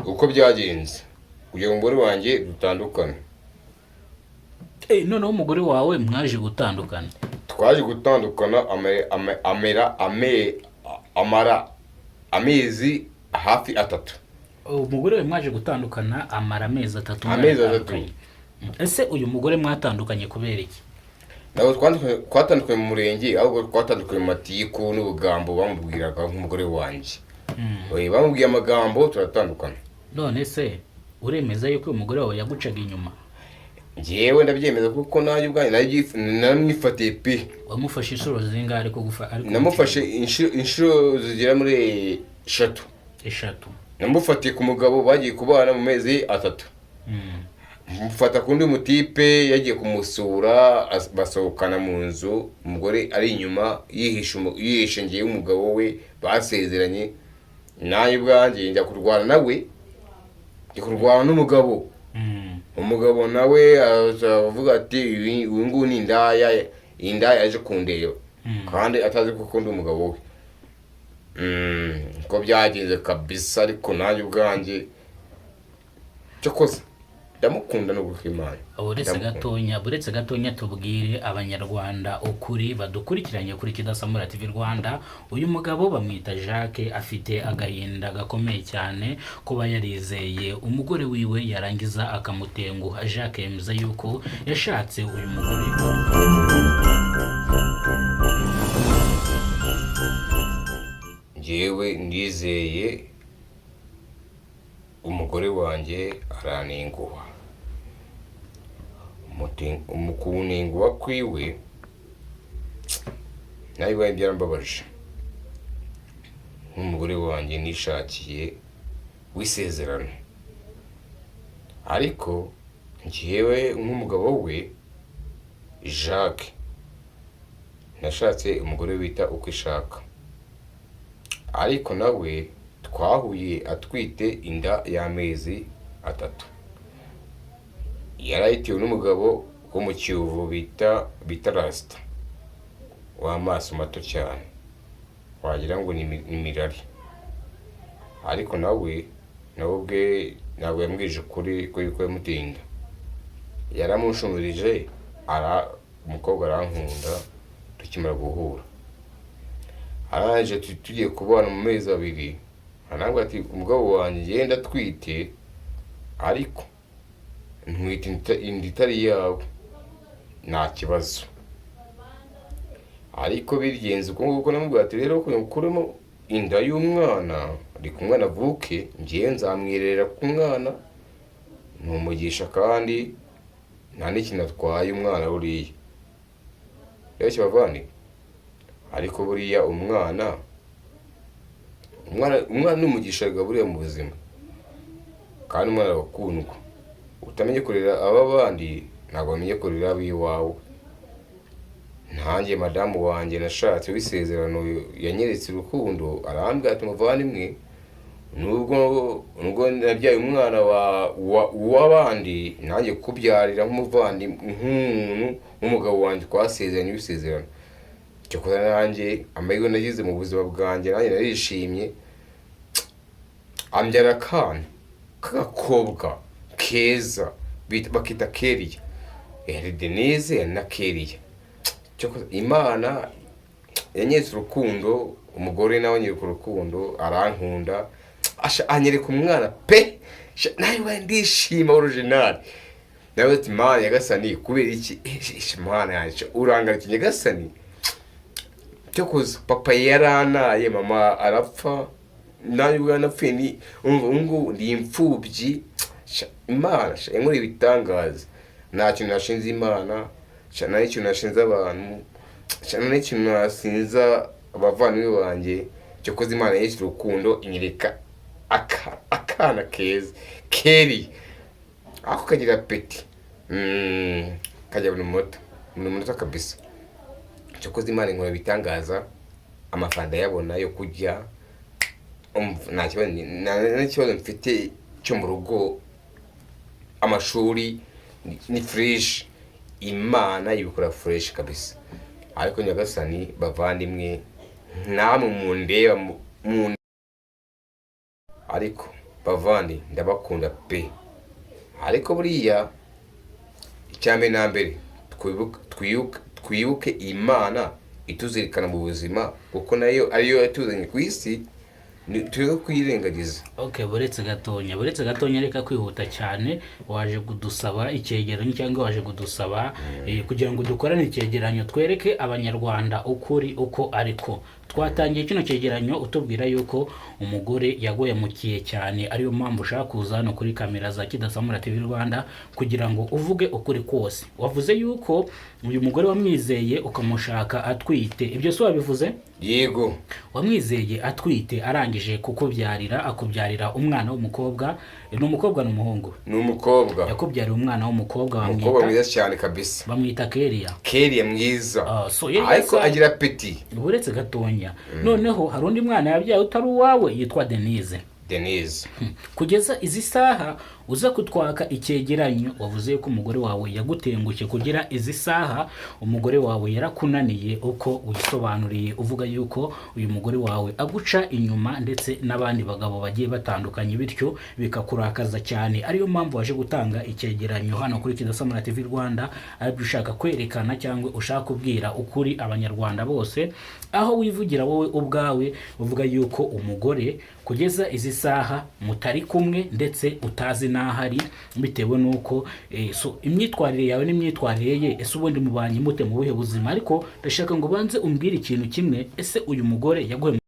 uko byagenze kugira ngo umugore wanjye dutandukane. noneho umugore wawe mwaje gutandukana? Twaje gutandukana amara amezi hafi 3. Umugore we mwaje gutandukana amara amezi 3. Amezi 3. Ese uyu mugore mwatandukanye kubera iki? Nabo twatandukanye mu murenge, ahubwo twatandukanye mu matiku n'ubugambo bamubwiraga nk'umugore wanjye. Bamubwiye amagambo turatandukana. None se uremeza yuko uyu mugore wawe yagucaga inyuma? Njyewe ndabyemeza kuko nanjye ubwanjye namwifatiye pe. Wamufashe inshuro zingahe ariko namufashe inshuro zigera muri 3. Namufatiye ku mugabo bagiye kubana mu mezi 3. Mufata kundi mutipe yagiye kumusura basohokana mu nzu, umugore ari inyuma yihishe ngiye umugabo we basezeranye. Naye ubwanjye njya kurwana nawe, kurwana n'umugabo. Umugabo nawe avuga ati uyu nguyu ni indaya yaje kundeba kandi atazi kuko ndi umugabo we. Ko byagenze kabisa, ariko nanjye ubwanjye cyakoze ndamukunda no guhimana. Buretse gatonya tubwire abanyarwanda ukuri badukurikiranye kuri Kidasamura TV Rwanda. Uyu mugabo bamwita Jacques, afite agahinda gakomeye cyane kuba yarizeye umugore wiwe yarangiza akamutenguha. Jacques yemeza yuko yashatse uyu mugore. Njyewe ndizeye umugore wanjye aranenguha. Kunenguha kwiwe nawe byarambabaje. Nk'umugore wanjye nishakiye w'isezerano, ariko njyewe nk'umugabo we Jacques nashatse umugore wita uko ishaka, ariko nawe twahuye atwite inda y'amezi 3. Yarayitewe n'umugabo wo mu Kiyovu bita Rasta, w'amaso mato cyane, wagira ngo ni mirari. Ariko nawe ubwe ntabwo yambwije ukuri ko yuko yamuteye inda. Yaramushumurije, umukobwa arankunda tukimara guhura. Araje tugiye kubana mu mezi 2, arambwira ati umugabo wanjye yenda twite, ariko ntwite inda itari yawe, nta kibazo. Ariko bigenze uko nguko namubwira ati rero kugira ngo ukuremo inda y'umwana ariko umwana avuke, ngiye nzamwirerera ku mwana, ntumugisha kandi nta n'ikintu atwaye umwana buriya. Rero kibavane, ariko buriya umwana n'umugisha buriya mu buzima, kandi umwana arakundwa. Utamenye kurera aba bandi ntabwo bamenye kurera ab'iwawe. Ntanjye madamu wanjye nashatse w'isezerano yanyeretse urukundo, arambwira ati muvandimwe, nubwo nabyaye umwana w'abandi, nanjye kubyarira nk'umuvandimwe nk'umugabo wanjye twasezeranye w'isezerano. Cyakoze nanjye amahirwe nagize mu buzima bwanjye, nanjye narishimye. Ambyara akana k'agakobwa keza bakita Keriya. Denise na Keriya. Imana yanyeretse urukundo, umugore nawe anyereka urukundo, arankunda, anyereka umwana pe. Nawe ndishima original. Nawe ati Mana Nyagasani, kubera iki Mana yacu urangarika Nyagasani. Cyakoze papa yaranaye, mama arapfa, nawe ubwanapfuye, ni ngo ndi imfubyi. Imana yankora ibitangaza. Nta kintu nashinze Imana, nta n'ikintu nashinze abantu, nta n'ikintu nasinza abavandimwe banjye. Cyakoze Imana yanyeretse urukundo, inyereka akana keza Keriya. Ako kagira peti, kajya buri munota kabisa. Cyakoze Imana inkora ibitangaza, amafanda yabona yo kurya. Nta kibazo mfite cyo mu rugo, amashuri ni fresh. Imana ibikora fresh kabisa. Ariko Nyagasani bavandimwe, namwe mundeba ariko bavandi ndabakunda pe, ariko buriya icyambere na mbere twibuke Imana ituzirikana mu buzima, kuko nayo ariyo yatuzanye ku isi, turi kuyirengagiza. Okay, buretse gatonya reka kwihuta cyane. Waje kudusaba icyegeranyo cyangwa waje kudusaba kugira ngo dukorane icyegeranyo twereke abanyarwanda ukuri uko ariko. Twatangiye kino cyegeranyo utubwira yuko umugore yagoyamukiye cyane, ariyo mpamvu ushaka kuza hano kuri kamera za Kidasamura TV Rwanda kugira ngo uvuge ukuri kose. Wavuze yuko uyu mugore wamwizeye ukamushaka atwite, ibyo so wabivuze? Yego, wamwizeye atwite arangije kukubyarira, akubyarira umwana w'umukobwa. Ni umukobwa n'umuhungu? Ni umukobwa. Yakubyarira umwana w'umukobwa, umukobwa mwiza cyane kabisa, bamwita Keria mwiza. Ariko agira peti. Buretse gatonya, noneho hari undi mwana yabyaye utari uwawe yitwa Denise. Kugeza izi saha uza kutwaka icyegeranyo, wavuze ko umugore wawe yagutengushye kugira izi saha umugore wawe yarakunaniye uko wisobanuriye, uvuga yuko uyu mugore wawe aguca inyuma ndetse n'abandi bagabo bagiye batandukanye, bityo bikakurakaza cyane. Ariyo mpamvu waje gutanga icyegeranyo hano kuri Kidasamura TV Rwanda, aribyo ushaka kwerekana cyangwa ushaka kubwira ukuri abanyarwanda bose, aho wivugira wowe ubwawe uvuga yuko umugore kugeza izi saha mutari kumwe ndetse utazi n'ahari, bitewe nuko imyitwarire yawe n'imyitwarire ye. Ese ubundi mubanye mute mu buhe buzima? Ariko ndashaka ngo banze umbwire ikintu kimwe, ese uyu mugore yaguhe